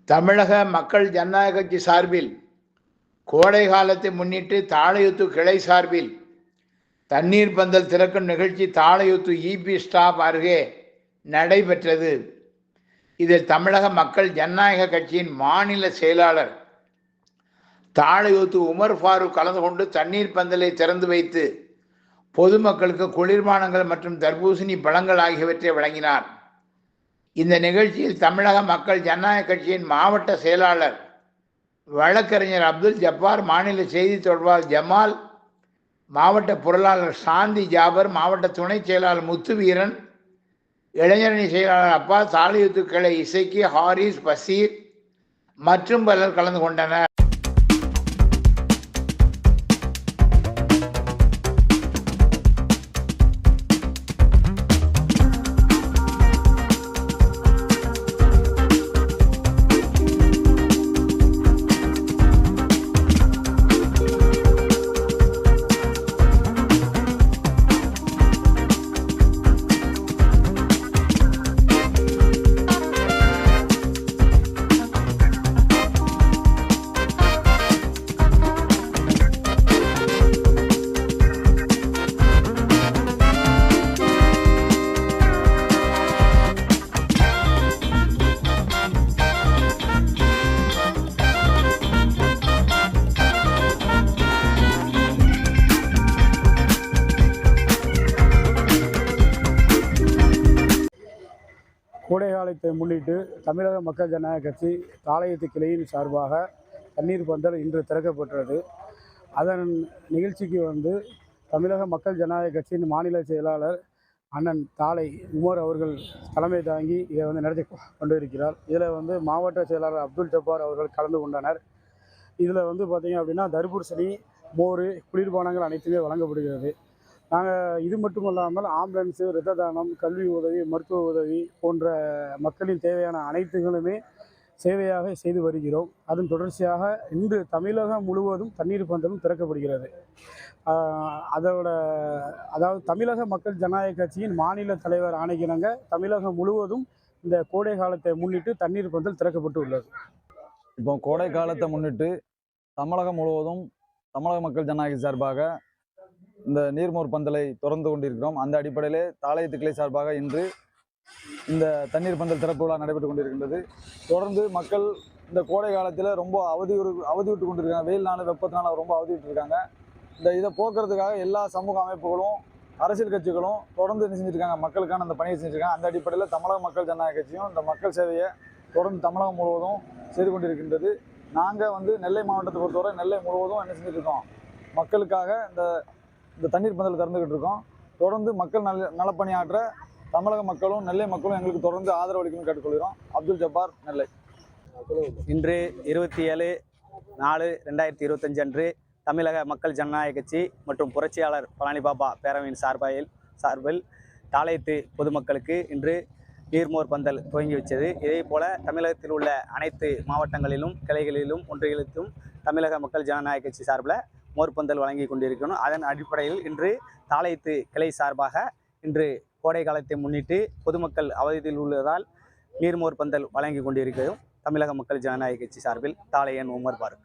தமிழக மக்கள் ஜனநாயக கட்சி சார்பில் கோடை காலத்தை முன்னிட்டு தாளையூத்து கிளை சார்பில் தண்ணீர் பந்தல் திறக்கும் நிகழ்ச்சி தாளையூத்து இபி ஸ்டாப் அருகே நடைபெற்றது. இதில் தமிழக மக்கள் ஜனநாயக கட்சியின் மாநில செயலாளர் தாளையூத்து உமர் ஃபாரூக் கலந்து கொண்டு தண்ணீர் பந்தலை திறந்து வைத்து பொதுமக்களுக்கு குளிர்பானங்கள் மற்றும் தர்பூசணி பழங்கள் ஆகியவற்றை வழங்கினார். இந்த நிகழ்ச்சியில் தமிழக மக்கள் ஜனநாயக கட்சியின் மாவட்ட செயலாளர் வழக்கறிஞர் அப்துல் ஜப்பார், மாநில செய்தி தொடர்பாளர் ஜமால், மாவட்ட பொருளாளர் சாந்தி ஜாபர், மாவட்ட துணை செயலாளர் முத்துவீரன், இளைஞரணி செயலாளர் அப்பா, தாளையூத்து கிளை இசைக்கு ஹாரிஸ், பசீர் மற்றும் பலர் கலந்து கொண்டனர். கோடை காலத்தை முன்னிட்டு தமிழக மக்கள் ஜனநாயக கட்சி தாளையூத்து கிளையின் சார்பாக தண்ணீர் பந்தல் இன்று திறக்கப்பட்டது. அதன் நிகழ்ச்சிக்கு தமிழக மக்கள் ஜனநாயக கட்சியின் மாநில செயலாளர் அண்ணன் தாளை உமர் அவர்கள் தலைமை தாங்கி இதை நடத்தி கொண்டிருக்கிறார். இதில் மாவட்ட செயலாளர் அப்துல் ஜப்பார் அவர்கள் கலந்து கொண்டனர். இதில் பார்த்திங்க அப்படின்னா தர்பூசணி, மோர், குளிர்பானங்கள் அனைத்துமே வழங்கப்படுகிறது. நாங்கள் இது மட்டுமல்லாமல் ஆம்புலன்ஸு, இரத்த தானம், கல்வி உதவி, மருத்துவ உதவி போன்ற மக்களின் தேவையான அனைத்துகளுமே சேவையாக செய்து வருகிறோம். அதன் தொடர்ச்சியாக இன்று தமிழகம் முழுவதும் தண்ணீர் பந்தலும் திறக்கப்படுகிறது. அதாவது தமிழக மக்கள் ஜனநாயக கட்சியின் மாநில தலைவர் ஆணைக்கிணங்க தமிழகம் முழுவதும் இந்த கோடை காலத்தை முன்னிட்டு தண்ணீர் பந்தல் திறக்கப்பட்டு உள்ளது. இப்போ கோடை காலத்தை முன்னிட்டு தமிழகம் முழுவதும் தமிழக மக்கள் ஜனநாயக சார்பாக இந்த நீர்மோர் பந்தலை தொடர்ந்து கொண்டிருக்கிறோம். அந்த அடிப்படையிலே தாளையூத்து கிளை சார்பாக இன்று இந்த தண்ணீர் பந்தல் திறப்பு விழா நடைபெற்று கொண்டிருக்கின்றது. தொடர்ந்து மக்கள் இந்த கோடை காலத்தில் ரொம்ப அவதிவிட்டு கொண்டிருக்காங்க. வெயில்னால, வெப்பத்தினால ரொம்ப அவதிவிட்டு இருக்காங்க. இதை போக்குறதுக்காக எல்லா சமூக அமைப்புகளும், அரசியல் கட்சிகளும் தொடர்ந்து என்ன செஞ்சுருக்காங்க, மக்களுக்கான அந்த பணியை செஞ்சுருக்காங்க. அந்த அடிப்படையில் தமிழக மக்கள் ஜனநாயக கட்சியும் இந்த மக்கள் சேவையை தொடர்ந்து தமிழகம் முழுவதும் செய்து கொண்டிருக்கின்றது. நாங்கள் நெல்லை மாவட்டத்தை பொறுத்தவரை நெல்லை முழுவதும் என்ன செஞ்சுருக்கோம், மக்களுக்காக இந்த தண்ணீர் பந்தல் திறந்துக்கிட்டு இருக்கோம். தொடர்ந்து மக்கள் நலப்பணியாற்ற தமிழக மக்களும் நெல்லை மக்களும் எங்களுக்கு தொடர்ந்து ஆதரவு அளிக்கணும்னு கேட்டுக்கொள்கிறோம். அப்துல் ஜப்பார், நெல்லை. இன்று 27/4/2025 அன்று தமிழக மக்கள் ஜனநாயக கட்சி மற்றும் புரட்சியாளர் பழனி பாபா பேரவையின் சார்பில் தாளையூத்து பொதுமக்களுக்கு இன்று நீர்மோர் பந்தல் துவங்கி வச்சது. இதே போல தமிழகத்தில் உள்ள அனைத்து மாவட்டங்களிலும், கிளைகளிலும், ஒன்றியங்களிலும் தமிழக மக்கள் ஜனநாயக கட்சி சார்பில் மோர்பந்தல் வழங்கி கொண்டிருக்கணும். அதன் அடிப்படையில் இன்று தாளையூத்து கிளை சார்பாக இன்று கோடை காலத்தை முன்னிட்டு பொதுமக்கள் அவதியில் உள்ளதால் நீர்மோர் பந்தல் வழங்கி கொண்டிருக்கிறோம். தமிழக மக்கள் ஜனநாயக கட்சி சார்பில் தாளையன் உமர் ஃபாரூக்.